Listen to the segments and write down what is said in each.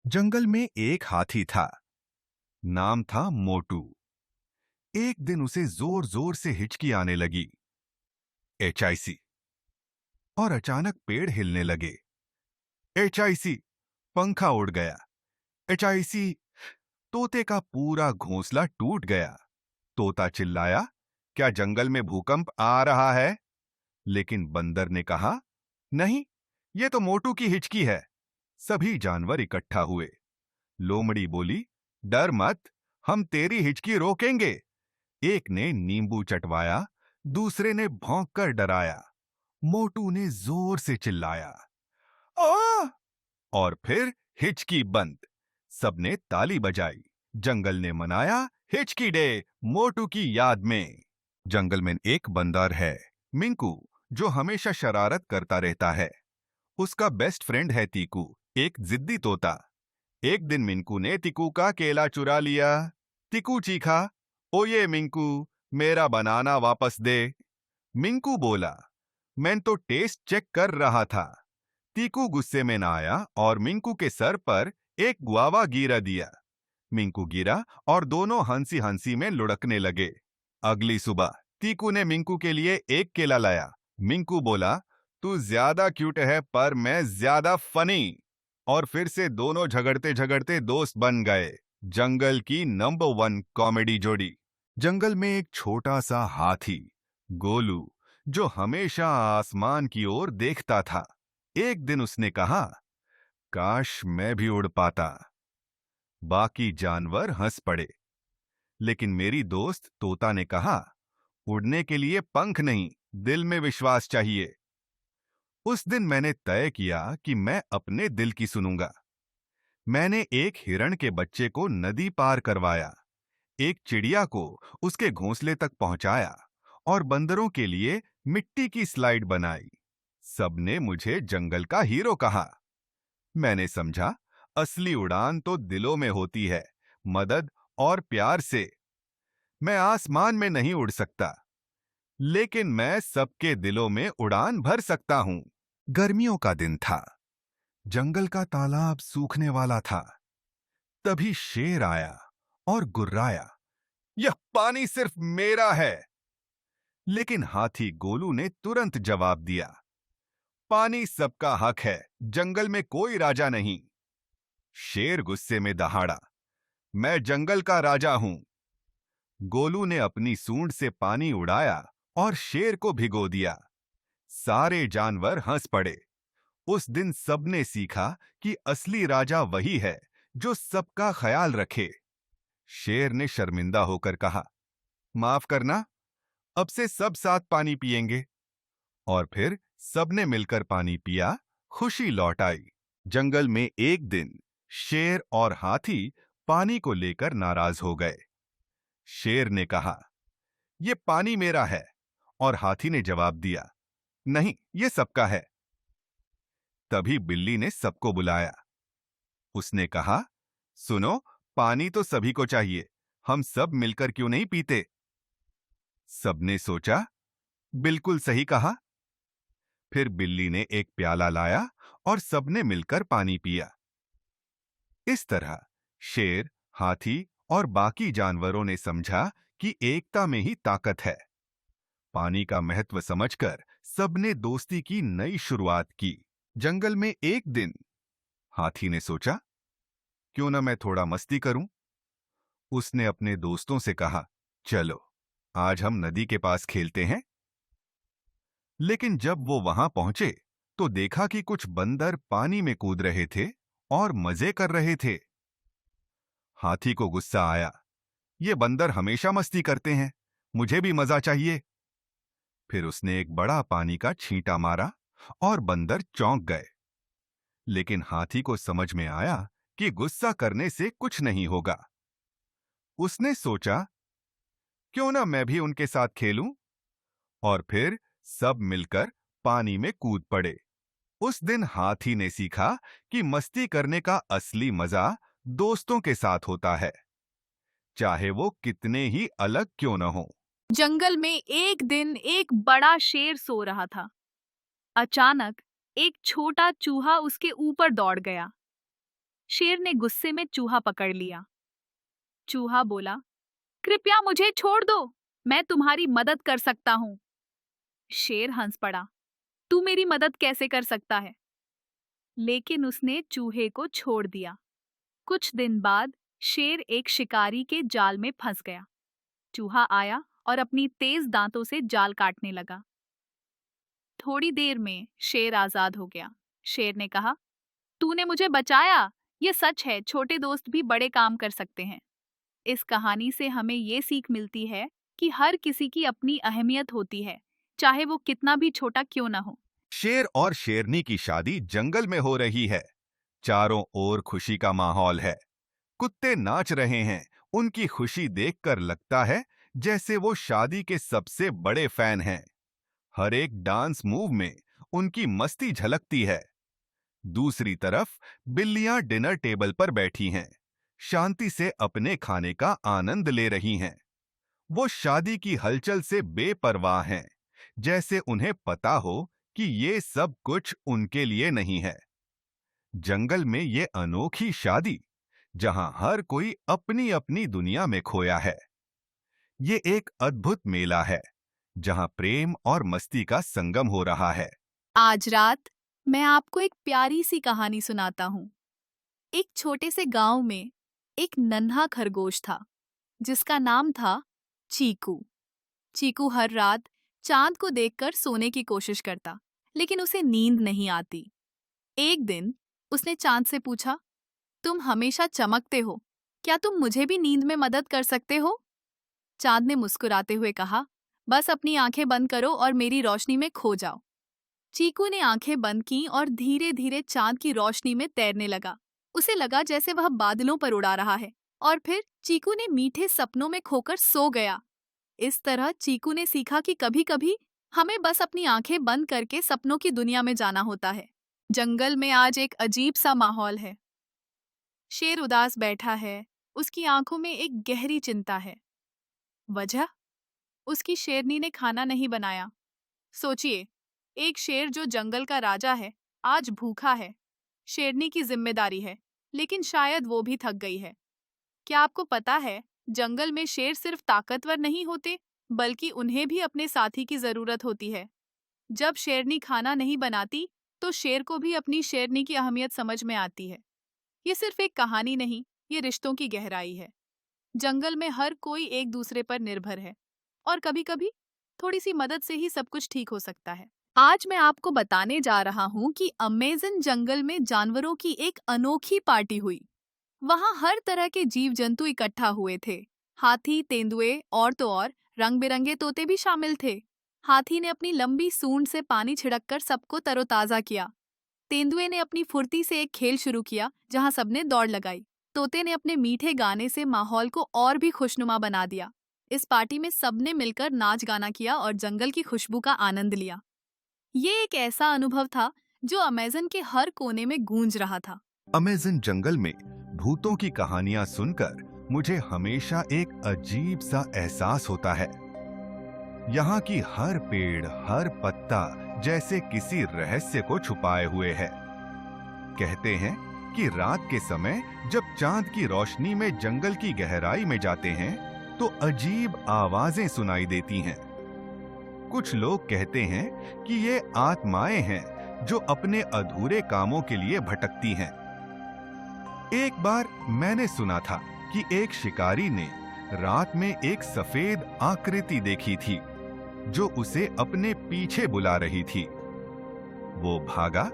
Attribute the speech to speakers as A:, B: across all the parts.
A: जंगल में एक हाथी था। नाम था मोटू। एक दिन उसे जोर जोर से हिचकी आने लगी। एचआईसी। और अचानक पेड़ हिलने लगे। एचआईसी। पंखा उड़ गया। एचआईसी। तोते का पूरा घोंसला टूट गया। तोता चिल्लाया, क्या जंगल में भूकंप आ रहा है? लेकिन बंदर ने कहा, नहीं, ये तो मोटू की हिचकी है। सभी जानवर इकट्ठा हुए। लोमड़ी बोली, डर मत, हम तेरी हिचकी रोकेंगे। एक ने नींबू चटवाया, दूसरे ने भौंक कर डराया। मोटू ने जोर से चिल्लाया, आ! और फिर हिचकी बंद। सबने ताली बजाई। जंगल ने मनाया हिचकी डे, मोटू की याद में। जंगल में एक बंदर है, मिंकू, जो हमेशा शरारत करता रहता है। उसका बेस्ट फ्रेंड है तीकू, एक जिद्दी तोता। एक दिन मिंकू ने तीकू का केला चुरा लिया। तीकू चीखा, ओये मिंकू, मेरा बनाना वापस दे। मिंकू बोला, मैं तो टेस्ट चेक कर रहा था। तीकू गुस्से में ना आया और मिंकू के सर पर एक गुआवा गिरा दिया। मिंकू गिरा और दोनों हंसी हंसी में लुढ़कने लगे। अगली सुबह तीकू ने मिंकू के लिए एक केला लाया। मिंकू बोला, तू ज्यादा क्यूट है पर मैं ज्यादा फनी। और फिर से दोनों झगड़ते झगड़ते दोस्त बन गए। जंगल की नंबर 1 कॉमेडी जोड़ी। जंगल में एक छोटा सा हाथी, गोलू, जो हमेशा आसमान की ओर देखता था। एक दिन उसने कहा, काश मैं भी उड़ पाता। बाकी जानवर हंस पड़े, लेकिन मेरी दोस्त तोता ने कहा, उड़ने के लिए पंख नहीं, दिल में विश्वास चाहिए। उस दिन मैंने तय किया कि मैं अपने दिल की सुनूंगा। मैंने एक हिरण के बच्चे को नदी पार करवाया, एक चिड़िया को उसके घोंसले तक पहुंचाया और बंदरों के लिए मिट्टी की स्लाइड बनाई। सबने मुझे जंगल का हीरो कहा। मैंने समझा, असली उड़ान तो दिलों में होती है, मदद और प्यार से। मैं आसमान में नहीं उड़ सकता, लेकिन मैं सबके दिलों में उड़ान भर सकता हूं। गर्मियों का दिन था। जंगल का तालाब सूखने वाला था। तभी शेर आया और गुर्राया, यह पानी सिर्फ मेरा है। लेकिन हाथी गोलू ने तुरंत जवाब दिया, पानी सबका हक है, जंगल में कोई राजा नहीं। शेर गुस्से में दहाड़ा, मैं जंगल का राजा हूं। गोलू ने अपनी सूंड से पानी उड़ाया और शेर को भिगो दिया। सारे जानवर हंस पड़े। उस दिन सबने सीखा कि असली राजा वही है जो सबका ख्याल रखे। शेर ने शर्मिंदा होकर कहा, माफ करना, अब से सब साथ पानी पिएंगे। और फिर सबने मिलकर पानी पिया। खुशी लौट आई। जंगल में एक दिन शेर और हाथी पानी को लेकर नाराज हो गए। शेर ने कहा, यह पानी मेरा है। और हाथी ने जवाब दिया, नहीं, यह सबका है। तभी बिल्ली ने सबको बुलाया। उसने कहा, सुनो, पानी तो सभी को चाहिए, हम सब मिलकर क्यों नहीं पीते? सबने सोचा, बिल्कुल सही कहा। फिर बिल्ली ने एक प्याला लाया और सबने मिलकर पानी पिया। इस तरह शेर, हाथी और बाकी जानवरों ने समझा कि एकता में ही ताकत है। पानी का महत्व समझकर सबने दोस्ती की नई शुरुआत की। जंगल में एक दिन हाथी ने सोचा, क्यों ना मैं थोड़ा मस्ती करूं? उसने अपने दोस्तों से कहा, चलो आज हम नदी के पास खेलते हैं। लेकिन जब वो वहां पहुंचे तो देखा कि कुछ बंदर पानी में कूद रहे थे और मजे कर रहे थे। हाथी को गुस्सा आया, ये बंदर हमेशा मस्ती करते हैं, मुझे भी मजा चाहिए। फिर उसने एक बड़ा पानी का छींटा मारा और बंदर चौंक गए। लेकिन हाथी को समझ में आया कि गुस्सा करने से कुछ नहीं होगा। उसने सोचा, क्यों ना मैं भी उनके साथ खेलूं? और फिर सब मिलकर पानी में कूद पड़े। उस दिन हाथी ने सीखा कि मस्ती करने का असली मजा दोस्तों के साथ होता है, चाहे वो कितने ही अलग क्यों न हो।
B: जंगल में एक दिन एक बड़ा शेर सो रहा था। अचानक एक छोटा चूहा उसके ऊपर दौड़ गया। शेर ने गुस्से में चूहा पकड़ लिया। चूहा बोला, कृपया मुझे छोड़ दो, मैं तुम्हारी मदद कर सकता हूँ। शेर हंस पड़ा, तू मेरी मदद कैसे कर सकता है? लेकिन उसने चूहे को छोड़ दिया। कुछ दिन बाद शेर एक शिकारी के जाल में फंस गया। चूहा आया और अपनी तेज दांतों से जाल काटने लगा। थोड़ी देर में शेर आजाद हो गया। शेर ने कहा, तूने मुझे बचाया। ये सच है, छोटे दोस्त भी बड़े काम कर सकते हैं। इस कहानी से हमें ये सीख मिलती है कि हर किसी की अपनी अहमियत होती है, चाहे वो कितना भी छोटा क्यों ना हो।
A: शेर और शेरनी की शादी जंगल में हो रही है। चारों ओर खुशी का माहौल है। कुत्ते नाच रहे हैं। उनकी खुशी देखकर लगता है जैसे वो शादी के सबसे बड़े फैन हैं। हर एक डांस मूव में उनकी मस्ती झलकती है। दूसरी तरफ बिल्लियां डिनर टेबल पर बैठी हैं, शांति से अपने खाने का आनंद ले रही हैं। वो शादी की हलचल से बेपरवाह हैं, जैसे उन्हें पता हो कि ये सब कुछ उनके लिए नहीं है। जंगल में ये अनोखी शादी, जहां हर कोई अपनी अपनी दुनिया में खोया है। ये एक अद्भुत मेला है, जहां प्रेम और मस्ती का संगम हो रहा है।
B: आज रात मैं आपको एक प्यारी सी कहानी सुनाता हूँ। एक छोटे से गांव में एक नन्हा खरगोश था, जिसका नाम था चीकू। चीकू हर रात चांद को देखकर सोने की कोशिश करता, लेकिन उसे नींद नहीं आती। एक दिन उसने चांद से पूछा, तुम हमेशा चमकते हो, क्या तुम मुझे भी नींद में मदद कर सकते हो? चांद ने मुस्कुराते हुए कहा, बस अपनी आंखें बंद करो और मेरी रोशनी में खो जाओ। चीकू ने आंखें बंद की और धीरे धीरे चांद की रोशनी में तैरने लगा। उसे लगा जैसे वह बादलों पर उड़ा रहा है, और फिर चीकू ने मीठे सपनों में खोकर सो गया। इस तरह चीकू ने सीखा कि कभी-कभी हमें बस अपनी आंखें बंद करके सपनों की दुनिया में जाना होता है। जंगल में आज एक अजीब सा माहौल है। शेर उदास बैठा है, उसकी आंखों में एक गहरी चिंता है। वजह? उसकी शेरनी ने खाना नहीं बनाया। सोचिए, एक शेर जो जंगल का राजा है, आज भूखा है। शेरनी की जिम्मेदारी है, लेकिन शायद वो भी थक गई है। क्या आपको पता है, जंगल में शेर सिर्फ ताकतवर नहीं होते, बल्कि उन्हें भी अपने साथी की जरूरत होती है। जब शेरनी खाना नहीं बनाती, तो शेर को भी अपनी शेरनी की अहमियत समझ में आती है। ये सिर्फ एक कहानी नहीं, ये रिश्तों की गहराई है। जंगल में हर कोई एक दूसरे पर निर्भर है, और कभी-कभी थोड़ी सी मदद से ही सब कुछ ठीक हो सकता है। आज मैं आपको बताने जा रहा हूँ कि अमेज़न जंगल में जानवरों की एक अनोखी पार्टी हुई। वहाँ हर तरह के जीव जंतु इकट्ठा हुए थे। हाथी, तेंदुए और तो और रंग बिरंगे तोते भी शामिल थे। हाथी ने अपनी लंबी सूंड से पानी छिड़ककर सबको तरोताजा किया। तेंदुए ने अपनी फुर्ती से एक खेल शुरू किया, जहाँ सबने दौड़ लगाई। तोते ने अपने मीठे गाने से माहौल को और भी खुशनुमा बना दिया। इस पार्टी में सबने मिलकर नाच गाना किया और जंगल की खुशबू का आनंद लिया। ये एक ऐसा अनुभव था जो अमेज़न के हर कोने में गूंज रहा था।
A: अमेज़न जंगल में भूतों की कहानियां सुनकर मुझे हमेशा एक अजीब सा एहसास होता है। यहाँ की हर पेड़, हर पत्ता जैसे किसी रहस्य को छुपाए हुए है। कहते हैं कि रात के समय जब चांद की रोशनी में जंगल की गहराई में जाते हैं, तो अजीब आवाजें सुनाई देती हैं। कुछ लोग कहते हैं कि ये आत्माएं हैं जो अपने अधूरे कामों के लिए भटकती हैं। एक बार मैंने सुना था कि एक शिकारी ने रात में एक सफेद आकृति देखी थी जो उसे अपने पीछे बुला रही थी। वो भागा,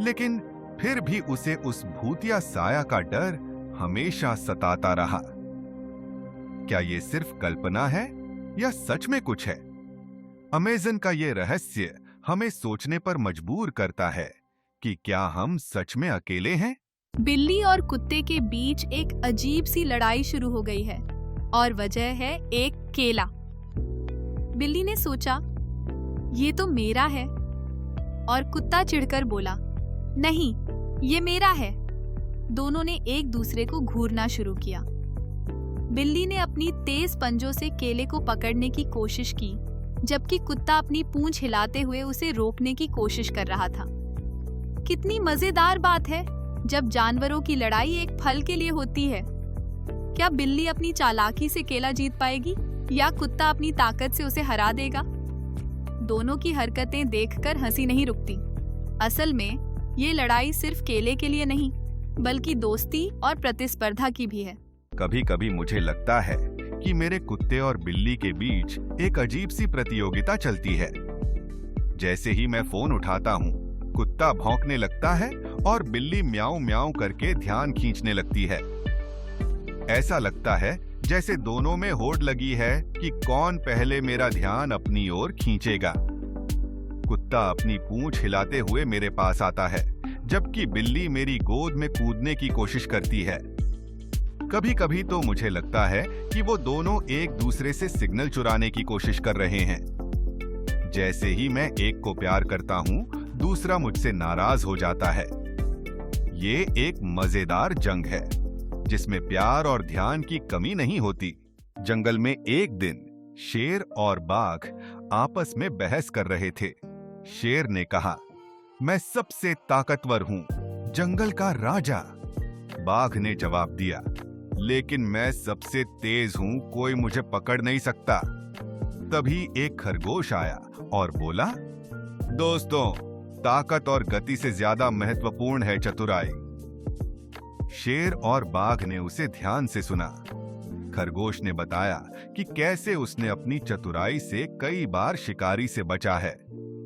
A: लेकिन फिर भी उसे उस भूतिया साया का डर हमेशा सताता रहा। क्या ये सिर्फ कल्पना है या सच में कुछ है? अमेज़न का ये रहस्य हमें सोचने पर मजबूर करता है कि क्या हम सच में अकेले हैं?
B: बिल्ली और कुत्ते के बीच एक अजीब सी लड़ाई शुरू हो गई है, और वजह है एक केला। बिल्ली ने सोचा, ये तो मेरा है, और कुत्ता चिढ़कर बोला, नहीं, ये मेरा है। दोनों ने एक दूसरे को घूरना शुरू किया। बिल्ली ने अपनी तेज पंजों से केले को पकड़ने की कोशिश की, जबकि कुत्ता अपनी पूंछ हिलाते हुए उसे रोकने की कोशिश कर रहा था। कितनी मजेदार बात है, जब जानवरों की लड़ाई एक फल के लिए होती है, क्या बिल्ली अपनी चालाकी से केला जीत पाएगी या कुत्ता अपनी ताकत से उसे हरा देगा? दोनों की हरकतें देखकर हंसी नहीं रुकती। असल में ये लड़ाई सिर्फ केले के लिए नहीं, बल्कि दोस्ती और प्रतिस्पर्धा की भी है।
A: कभी कभी मुझे लगता है कि मेरे कुत्ते और बिल्ली के बीच एक अजीब सी प्रतियोगिता चलती है। जैसे ही मैं फोन उठाता हूँ, कुत्ता भौंकने लगता है और बिल्ली म्याऊं म्याऊं करके ध्यान खींचने लगती है। ऐसा लगता है जैसे दोनों में होड़ लगी है कि कौन पहले मेरा ध्यान अपनी ओर खींचेगा। कुत्ता अपनी पूंछ हिलाते हुए मेरे पास आता है, जबकि बिल्ली मेरी गोद में कूदने की कोशिश करती है। कभी कभी तो मुझे लगता है कि वो दोनों एक दूसरे से सिग्नल चुराने की कोशिश कर रहे हैं। जैसे ही मैं एक को प्यार करता हूँ, दूसरा मुझसे नाराज हो जाता है। ये एक मजेदार जंग है जिसमें प्यार और ध्यान की कमी नहीं होती। जंगल में एक दिन शेर और बाघ आपस में बहस कर रहे थे। शेर ने कहा, मैं सबसे ताकतवर हूँ, जंगल का राजा। बाघ ने जवाब दिया, लेकिन मैं सबसे तेज हूँ, कोई मुझे पकड़ नहीं सकता। तभी एक खरगोश आया और बोला, दोस्तों, ताकत और गति से ज्यादा महत्वपूर्ण है चतुराई। शेर और बाघ ने उसे ध्यान से सुना। खरगोश ने बताया कि कैसे उसने अपनी चतुराई से कई बार शिकारी से बचा है।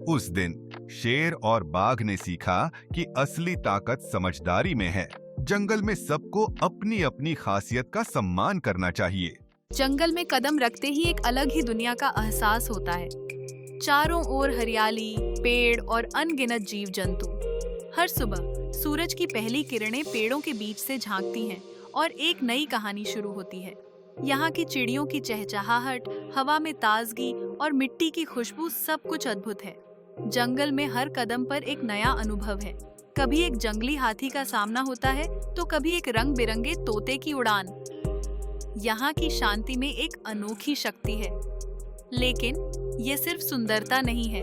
A: उस दिन शेर और बाघ ने सीखा कि असली ताकत समझदारी में है। जंगल में सबको अपनी अपनी खासियत का सम्मान करना चाहिए।
B: जंगल में कदम रखते ही एक अलग ही दुनिया का एहसास होता है। चारों ओर हरियाली, पेड़ और अनगिनत जीव जंतु। हर सुबह सूरज की पहली किरणें पेड़ों के बीच से झांकती हैं और एक नई कहानी शुरू होती है। यहाँ की चिड़ियों की चहचहाहट, हवा में ताजगी और मिट्टी की खुशबू सब कुछ अद्भुत है। जंगल में हर कदम पर एक नया अनुभव है। कभी एक जंगली हाथी का सामना होता है तो कभी एक रंग बिरंगे तोते की उड़ान। यहाँ की शांति में एक अनोखी शक्ति है। लेकिन ये सिर्फ सुंदरता नहीं है,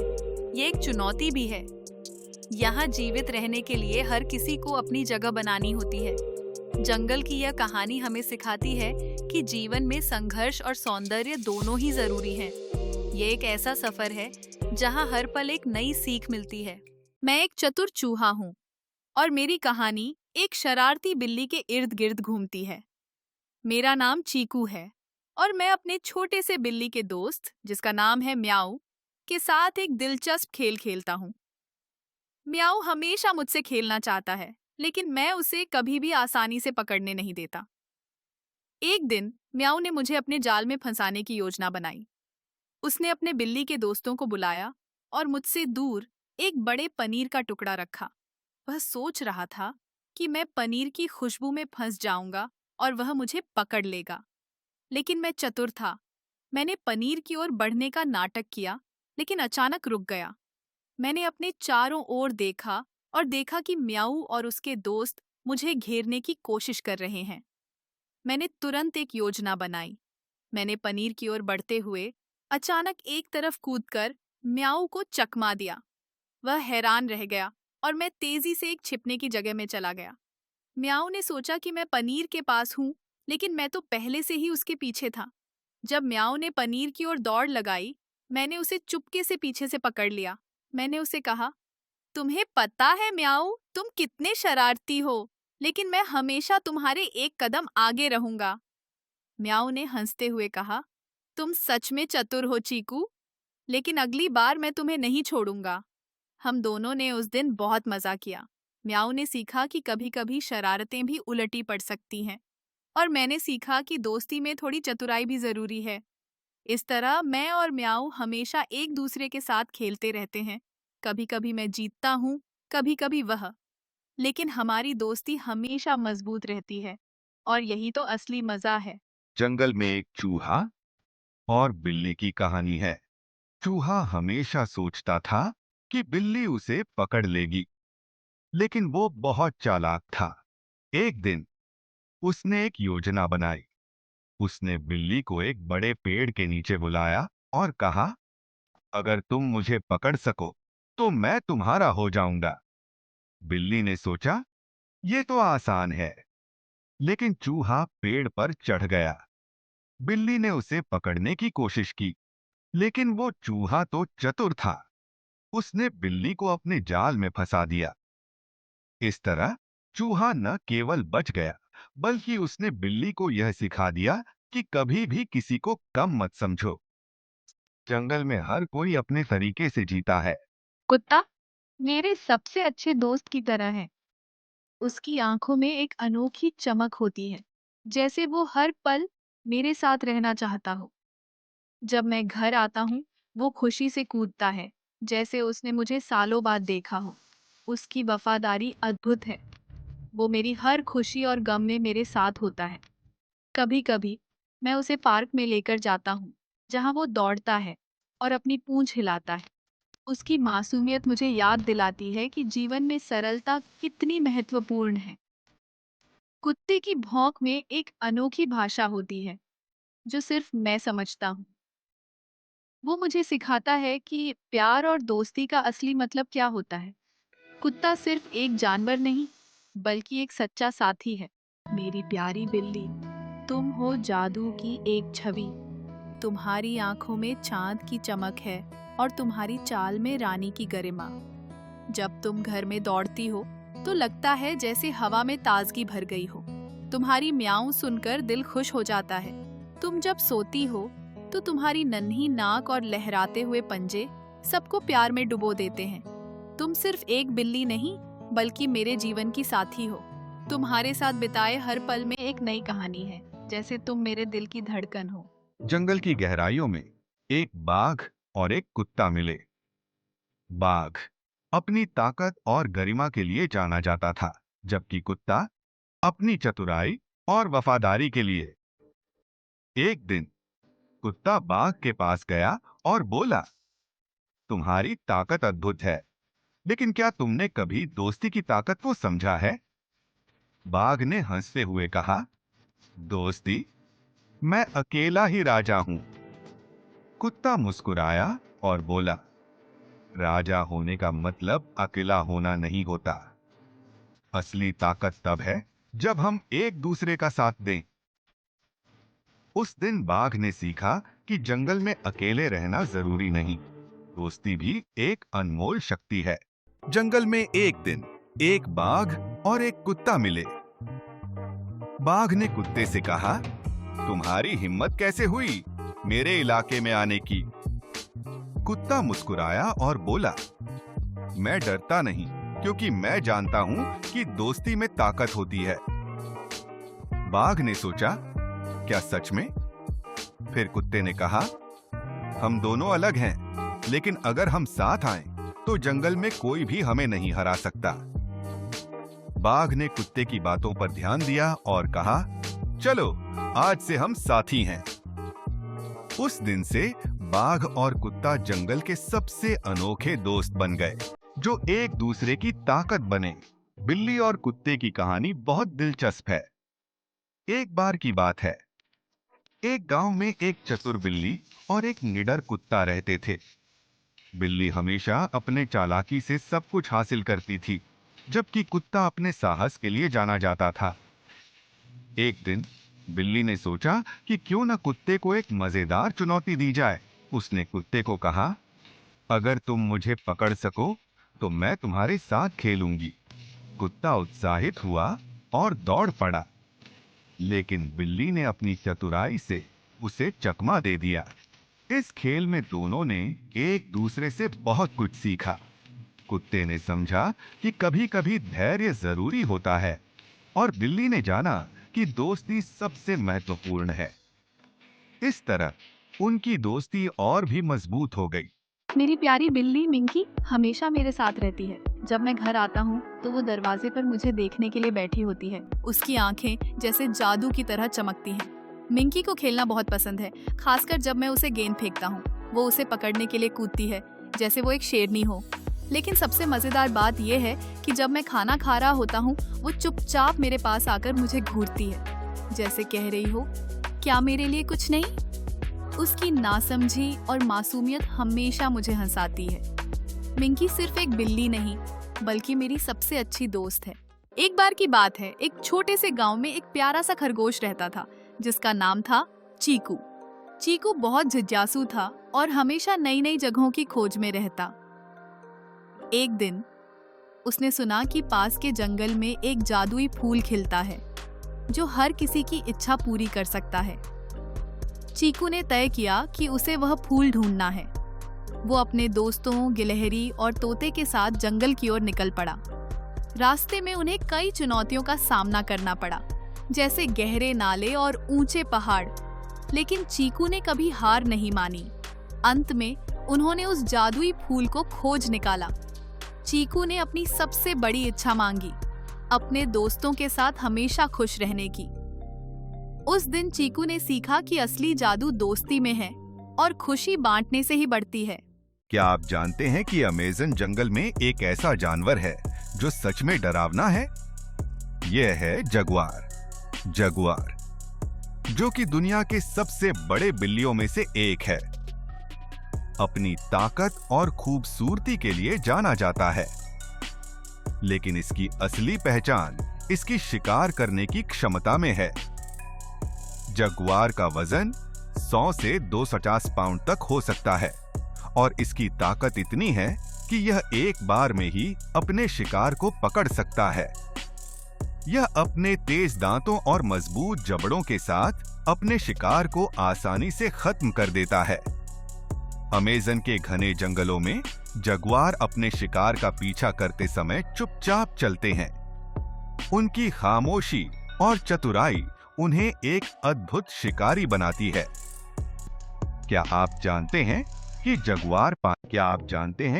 B: ये एक चुनौती भी है। यहाँ जीवित रहने के लिए हर किसी को अपनी जगह बनानी होती है। जंगल की यह कहानी हमें सिखाती है कि जीवन में संघर्ष और सौंदर्य दोनों ही जरूरी हैं। ये एक ऐसा सफर है जहाँ हर पल एक नई सीख मिलती है। मैं एक चतुर चूहा हूँ और मेरी कहानी एक शरारती बिल्ली के इर्द गिर्द घूमती है। मेरा नाम चीकू है और मैं अपने छोटे से बिल्ली के दोस्त, जिसका नाम है म्याऊ, के साथ एक दिलचस्प खेल खेलता हूँ। म्याऊ हमेशा मुझसे खेलना चाहता है, लेकिन मैं उसे कभी भी आसानी से पकड़ने नहीं देता। एक दिन म्याऊ ने मुझे अपने जाल में फंसाने की योजना बनाई। उसने अपने बिल्ली के दोस्तों को बुलाया और मुझसे दूर एक बड़े पनीर का टुकड़ा रखा। वह सोच रहा था कि मैं पनीर की खुशबू में फंस जाऊंगा और वह मुझे पकड़ लेगा। लेकिन मैं चतुर था। मैंने पनीर की ओर बढ़ने का नाटक किया, लेकिन अचानक रुक गया। मैंने अपने चारों ओर देखा और देखा कि म्याऊ और उसके दोस्त मुझे घेरने की कोशिश कर रहे हैं। मैंने तुरंत एक योजना बनाई। मैंने पनीर की ओर बढ़ते हुए अचानक एक तरफ कूदकर म्याऊ को चकमा दिया। वह हैरान रह गया और मैं तेजी से एक छिपने की जगह में चला गया। म्याऊ ने सोचा कि मैं पनीर के पास हूँ, लेकिन मैं तो पहले से ही उसके पीछे था। जब म्याऊ ने पनीर की ओर दौड़ लगाई, मैंने उसे चुपके से पीछे से पकड़ लिया। मैंने उसे कहा, तुम्हें पता है म्याऊ, तुम कितने शरारती हो, लेकिन मैं हमेशा तुम्हारे एक कदम आगे रहूंगा। म्याऊ ने हंसते हुए कहा, तुम सच में चतुर हो चीकू, लेकिन अगली बार मैं तुम्हें नहीं छोड़ूंगा। हम दोनों ने उस दिन बहुत मजा किया। म्याऊ ने सीखा कि कभी कभी शरारतें भी उलटी पड़ सकती हैं, और मैंने सीखा कि दोस्ती में थोड़ी चतुराई भी जरूरी है। इस तरह मैं और म्याऊ हमेशा एक दूसरे के साथ खेलते रहते हैं। कभी कभी मैं जीतता हूँ, कभी कभी वह, लेकिन हमारी दोस्ती हमेशा मजबूत रहती है, और यही तो असली मजा है।
A: जंगल में एक चूहा और बिल्ली की कहानी है। चूहा हमेशा सोचता था कि बिल्ली उसे पकड़ लेगी, लेकिन वो बहुत चालाक था। एक दिन उसने एक योजना बनाई। उसने बिल्ली को एक बड़े पेड़ के नीचे बुलाया और कहा, अगर तुम मुझे पकड़ सको तो मैं तुम्हारा हो जाऊंगा। बिल्ली ने सोचा, ये तो आसान है। लेकिन चूहा पेड़ पर चढ़ गया। बिल्ली ने उसे पकड़ने की कोशिश की, लेकिन वो चूहा तो चतुर था। उसने बिल्ली को अपने जाल में फंसा दिया। इस तरह चूहा न केवल बच गया, बल्कि उसने बिल्ली को यह सिखा दिया कि कभी भी किसी को कम मत समझो। जंगल में हर कोई अपने तरीके से जीता है।
B: कुत्ता मेरे सबसे अच्छे दोस्त की तरह है। उसकी आंखों में एक अनोखी चमक होती है, जैसे वो हर पल मेरे साथ रहना चाहता हो। जब मैं घर आता हूँ, वो खुशी से कूदता है, जैसे उसने मुझे सालों बाद देखा हो। उसकी वफादारी अद्भुत है। वो मेरी हर खुशी और गम में मेरे साथ होता है। कभी-कभी मैं उसे पार्क में लेकर जाता हूँ, जहाँ वो दौड़ता है और अपनी पूंछ हिलाता है। उसकी मासूमियत मुझे याद दिलाती है कि जीवन में सरलता कितनी महत्वपूर्ण है। कुत्ते की भौंक में एक अनोखी भाषा होती है, जो सिर्फ मैं समझता हूँ। वो मुझे सिखाता है कि प्यार और दोस्ती का असली मतलब क्या होता है। कुत्ता सिर्फ एक जानवर नहीं, बल्कि एक सच्चा साथी है। मेरी प्यारी बिल्ली, तुम हो जादू की एक छवि। तुम्हारी आंखों में चांद की चमक है और तुम्हारी चाल में रानी की गरिमा। जब तुम घर में दौड़ती हो तो लगता है जैसे हवा में ताजगी भर गई हो। तुम्हारी म्याऊं सुनकर दिल खुश हो जाता है। तुम जब सोती हो तो तुम्हारी नन्ही नाक और लहराते हुए पंजे सबको प्यार में डुबो देते हैं। तुम सिर्फ एक बिल्ली नहीं, बल्कि मेरे जीवन की साथी हो। तुम्हारे साथ बिताए हर पल में एक नई कहानी है, जैसे तुम मेरे दिल की धड़कन हो।
A: जंगल की गहराइयों में एक बाघ और एक कुत्ता मिले। बाघ अपनी ताकत और गरिमा के लिए जाना जाता था, जबकि कुत्ता अपनी चतुराई और वफादारी के लिए। एक दिन कुत्ता बाघ के पास गया और बोला, तुम्हारी ताकत अद्भुत है, लेकिन क्या तुमने कभी दोस्ती की ताकत को समझा है? बाघ ने हंसते हुए कहा, दोस्ती? मैं अकेला ही राजा हूं। कुत्ता मुस्कुराया और बोला, राजा होने का मतलब अकेला होना नहीं होता। असली ताकत तब है जब हम एक दूसरे का साथ दें। उस दिन बाघ ने सीखा कि जंगल में अकेले रहना जरूरी नहीं, दोस्ती भी एक अनमोल शक्ति है। जंगल में एक दिन एक बाघ और एक कुत्ता मिले। बाघ ने कुत्ते से कहा, तुम्हारी हिम्मत कैसे हुई मेरे इलाके में आने की? कुत्ता मुस्कुराया और बोला, मैं डरता नहीं, क्योंकि मैं जानता हूं कि दोस्ती में ताकत होती है। बाघ ने सोचा, क्या सच में? फिर कुत्ते ने कहा, हम दोनों अलग हैं, लेकिन अगर हम साथ आएं, तो जंगल में कोई भी हमें नहीं हरा सकता। बाघ ने कुत्ते की बातों पर ध्यान दिया और कहा, चलो आज से हम साथी हैं। उस दिन से बाघ और कुत्ता जंगल के सबसे अनोखे दोस्त बन गए, जो एक दूसरे की ताकत बने। बिल्ली और कुत्ते की कहानी बहुत दिलचस्प है। एक बार की बात है, एक गांव में एक चतुर बिल्ली और एक निडर कुत्ता रहते थे। बिल्ली हमेशा अपने चालाकी से सब कुछ हासिल करती थी, जबकि कुत्ता अपने साहस के लिए जाना जाता था। एक दिन बिल्ली ने सोचा कि क्यों न कुत्ते को एक मजेदार चुनौती दी जाए। उसने कुत्ते को कहा, अगर तुम मुझे पकड़ सको तो मैं तुम्हारे साथ खेलूंगी। कुत्ता उत्साहित हुआ और दौड़ पड़ा, लेकिन बिल्ली ने अपनी चतुराई से उसे चकमा दे दिया। इस खेल में दोनों ने एक दूसरे से बहुत कुछ सीखा। कुत्ते ने समझा कि कभी-कभी धैर्य जरूरी होता है, और बिल्ली ने जाना कि दोस्ती सबसे महत्वपूर्ण है। इस तरह उनकी दोस्ती और भी मजबूत हो गई।
B: मेरी प्यारी बिल्ली मिंकी हमेशा मेरे साथ रहती है। जब मैं घर आता हूँ तो वो दरवाजे पर मुझे देखने के लिए बैठी होती है। उसकी आंखें जैसे जादू की तरह चमकती हैं। मिंकी को खेलना बहुत पसंद है, खासकर जब मैं उसे गेंद फेंकता हूँ। वो उसे पकड़ने के लिए कूदती है, जैसे वो एक शेरनी हो। लेकिन सबसे मजेदार बात यह है कि जब मैं खाना खा रहा होता हूँ, वो चुपचाप मेरे पास आकर मुझे घूरती है, जैसे कह रही हो, क्या मेरे लिए कुछ नहीं? उसकी नासमझी और मासूमियत हमेशा मुझे हंसाती है। मिंकी सिर्फ एक बिल्ली नहीं, बल्कि मेरी सबसे अच्छी दोस्त है। एक बार की बात है, एक छोटे से गांव में एक प्यारा सा खरगोश रहता था जिसका नाम था चीकू। चीकू बहुत जिज्ञासु था और हमेशा नई नई जगहों की खोज में रहता। एक दिन उसने सुना कि पास के जंगल में एक जादुई फूल खिलता है जो हर किसी की इच्छा पूरी कर सकता है। चीकू ने तय किया कि उसे वह फूल ढूंढना है। वो अपने दोस्तों, गिलहरी और तोते के साथ जंगल की ओर निकल पड़ा। रास्ते में उन्हें कई चुनौतियों का सामना करना पड़ा, जैसे गहरे नाले और ऊंचे पहाड़, लेकिन चीकू ने कभी हार नहीं मानी। अंत में उन्होंने उस जादुई फूल को खोज निकाला। चीकू ने अपनी सबसे बड़ी इच्छा मांगी, अपने दोस्तों के साथ हमेशा खुश रहने की। उस दिन चीकू ने सीखा कि असली जादू दोस्ती में है और खुशी बांटने से ही बढ़ती है।
A: क्या आप जानते हैं कि अमेज़न जंगल में एक ऐसा जानवर है जो सच में डरावना है? यह है जगुआर। जगुआर, जो कि दुनिया के सबसे बड़े बिल्लियों में से एक है, अपनी ताकत और खूबसूरती के लिए जाना जाता है। लेकिन इसकी असली पहचान इसकी शिकार करने की क्षमता में है। जगुआर का वजन 100 से 250 पाउंड तक हो सकता है और इसकी ताकत इतनी है कि यह एक बार में ही अपने शिकार को पकड़ सकता है। यह अपने तेज दांतों और मजबूत जबड़ों के साथ अपने शिकार को आसानी से खत्म कर देता है। अमेज़न के घने जंगलों में जगुआर अपने शिकार का पीछा करते समय चुपचाप चलते हैं। उनकी खामोशी और चतुराई उन्हें एक अद्भुत शिकारी बनाती है। क्या आप जानते हैं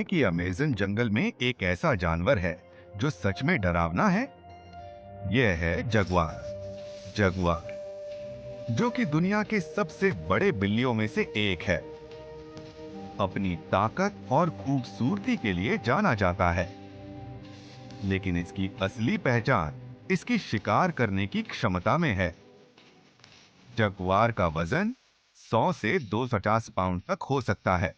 A: कि अमेज़न जंगल में एक ऐसा जानवर है जो सच में डरावना है? यह है जगुआर। जगुआर, जो कि दुनिया के सबसे बड़े बिल्लियों में से एक है, अपनी ताकत और खूबसूरती के लिए जाना जाता है। लेकिन इसकी असली पहचान इसकी शिकार करने की क्षमता में है। जगुआर का वजन 100 से 250 पाउंड तक हो सकता है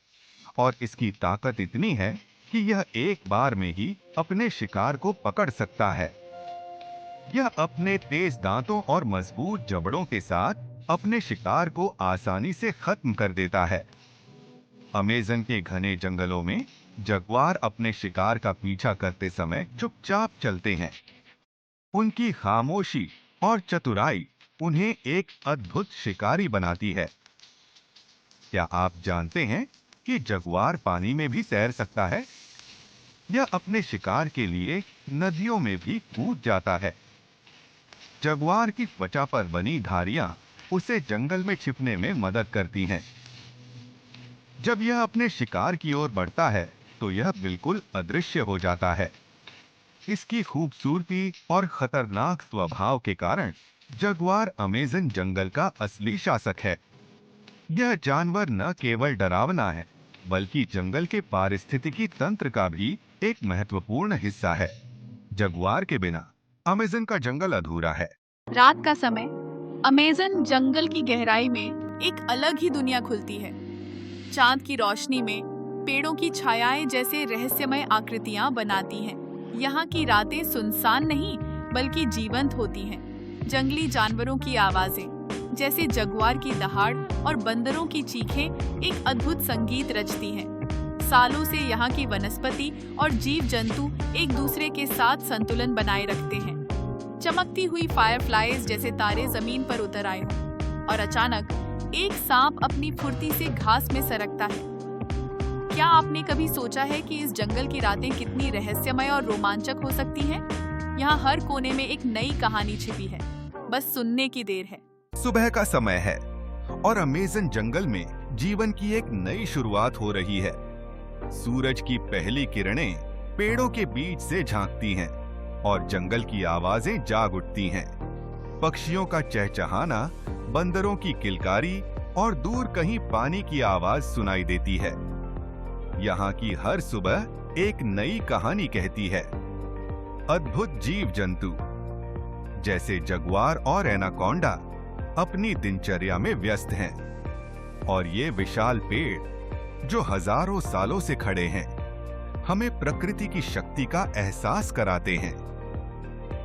A: और इसकी ताकत इतनी है कि यह एक बार में ही अपने शिकार को पकड़ सकता है। यह अपने तेज दांतों और मजबूत जबड़ों के साथ अपने शिकार को आसानी से खत्म कर देता है। अमेज़न के घने जंगलों में जगुआर अपने शिकार का पीछा करते समय चुपचाप चलते हैं। उनकी खामोशी और चतुराई उन्हें एक अद्भुत शिकारी बनाती है। क्या आप जानते हैं कि जगुआर पानी में भी तैर सकता है? यह अपने शिकार के लिए नदियों में भी कूद जाता है। जगुआर की त्वचा पर बनी धारियां उसे जंगल में छिपने में मदद करती हैं। जब यह अपने शिकार की ओर बढ़ता है तो यह बिल्कुल अदृश्य हो जाता है। इसकी खूबसूरती और खतरनाक स्वभाव के कारण जगुआर अमेज़न जंगल का असली शासक है। यह जानवर न केवल डरावना है, बल्कि जंगल के पारिस्थितिकी तंत्र का भी एक महत्वपूर्ण हिस्सा है। जगुआर के बिना अमेज़न का जंगल अधूरा है।
B: रात का समय अमेज़न जंगल की गहराई में एक अलग ही दुनिया खुलती है। चांद की रोशनी में पेड़ों की छायाएं जैसे रहस्यमय आकृतियां बनाती हैं। यहाँ की रातें सुनसान नहीं बल्कि जीवंत होती हैं। जंगली जानवरों की आवाजें जैसे जगुआर की दहाड़ और बंदरों की चीखें एक अद्भुत संगीत रचती हैं। सालों से यहाँ की वनस्पति और जीव जंतु एक दूसरे के साथ संतुलन बनाए रखते हैं। चमकती हुई फायरफ्लाइज जैसे तारे जमीन पर उतर आए हों और अचानक एक सांप अपनी फुर्ती से घास में सरकता है। क्या आपने कभी सोचा है कि इस जंगल की रातें कितनी रहस्यमय और रोमांचक हो सकती हैं? यहाँ हर कोने में एक नई कहानी छिपी है, बस सुनने की देर है।
A: सुबह का समय है और अमेज़न जंगल में जीवन की एक नई शुरुआत हो रही है। सूरज की पहली किरणें पेड़ों के बीच से झांकती हैं और जंगल की आवाजें जाग उठती हैं। पक्षियों का चहचहाना, बंदरों की किलकारी और दूर कहीं पानी की आवाज सुनाई देती है। यहाँ की हर सुबह एक नई कहानी कहती है। अद्भुत जीव जंतु जैसे जगुआर और एनाकोंडा अपनी दिनचर्या में व्यस्त हैं और ये विशाल पेड़ जो हजारों सालों से खड़े हैं हमें प्रकृति की शक्ति का एहसास कराते हैं।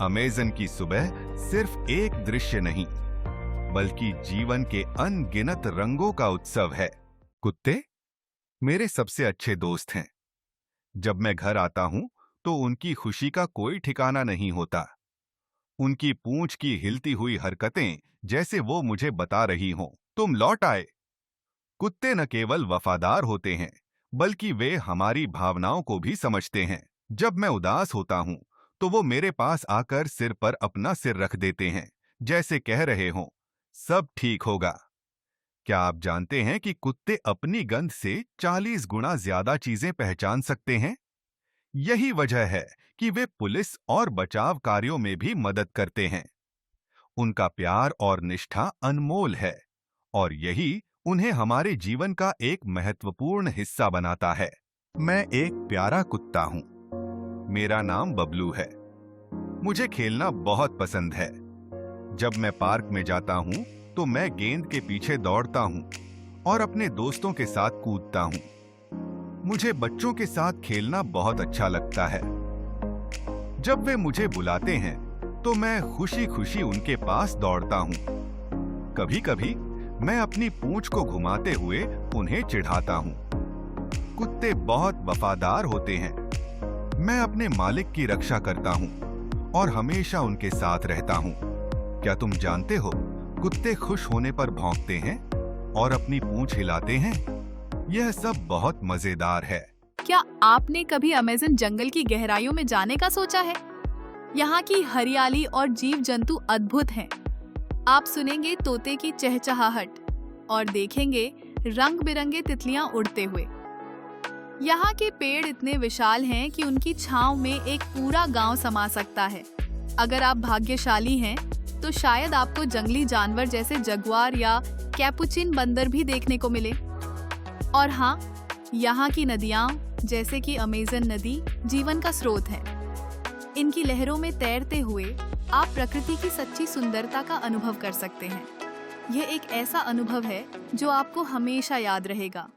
A: अमेज़न की सुबह सिर्फ एक दृश्य नहीं, बल्कि जीवन के अनगिनत रंगों का उत्सव है। कुत्ते मेरे सबसे अच्छे दोस्त हैं। जब मैं घर आता हूं, तो उनकी खुशी का कोई ठिकाना नहीं होता। उनकी पूंछ की हिलती हुई हरकतें जैसे वो मुझे बता रही हों, तुम लौट आए। कुत्ते न केवल वफादार होते हैं, बल्कि वे हमारी भावनाओं को भी समझते हैं। जब मैं उदास होता हूं, तो वो मेरे पास आकर सिर पर अपना सिर रख देते हैं, जैसे कह रहे हों, सब ठीक होगा। क्या आप जानते हैं कि कुत्ते अपनी गंध से 40 गुना ज्यादा चीजें पहचान सकते हैं? यही वजह है कि वे पुलिस और बचाव कार्यों में भी मदद करते हैं। उनका प्यार और निष्ठा अनमोल है, और यही उन्हें हमारे जीवन का एक महत्वपूर्ण हिस्सा बनाता है। मैं एक प्यारा कुत्ता हूं। मेरा नाम बबलू है। मुझे खेलना बहुत पसंद है। जब मैं पार्क में जाता हूं, तो मैं गेंद के पीछे दौड़ता हूं और अपने दोस्तों के साथ कूदता हूं। मुझे बच्चों के साथ खेलना बहुत अच्छा लगता है। जब वे मुझे बुलाते हैं, तो मैं खुशी खुशी उनके पास दौड़ता हूं। कभी-कभी मैं अपनी पूंछ को घुमाते हुए उन्हें चिढ़ाता हूं। कुत्ते बहुत वफादार होते हैं। मैं अपने मालिक की रक्षा करता हूं और हमेशा उनके साथ रहता हूं। क्या तुम जानते हो, कुत्ते खुश होने पर भौंकते हैं और अपनी पूंछ हिलाते हैं। यह सब बहुत मजेदार है।
B: क्या आपने कभी अमेज़न जंगल की गहराइयों में जाने का सोचा है? यहाँ की हरियाली और जीव जंतु अद्भुत हैं। आप सुनेंगे तोते की चहचहाहट और देखेंगे रंग बिरंगे तितलियां उड़ते हुए। यहाँ के पेड़ इतने विशाल हैं कि उनकी छांव में एक पूरा गांव समा सकता है। अगर आप भाग्यशाली हैं, तो शायद आपको जंगली जानवर जैसे जगुआर या कैपुचिन बंदर भी देखने को मिले। और हाँ, यहाँ की नदियाँ जैसे कि अमेज़न नदी जीवन का स्रोत है। इनकी लहरों में तैरते हुए आप प्रकृति की सच्ची सुंदरता का अनुभव कर सकते हैं। यह एक ऐसा अनुभव है जो आपको हमेशा याद रहेगा।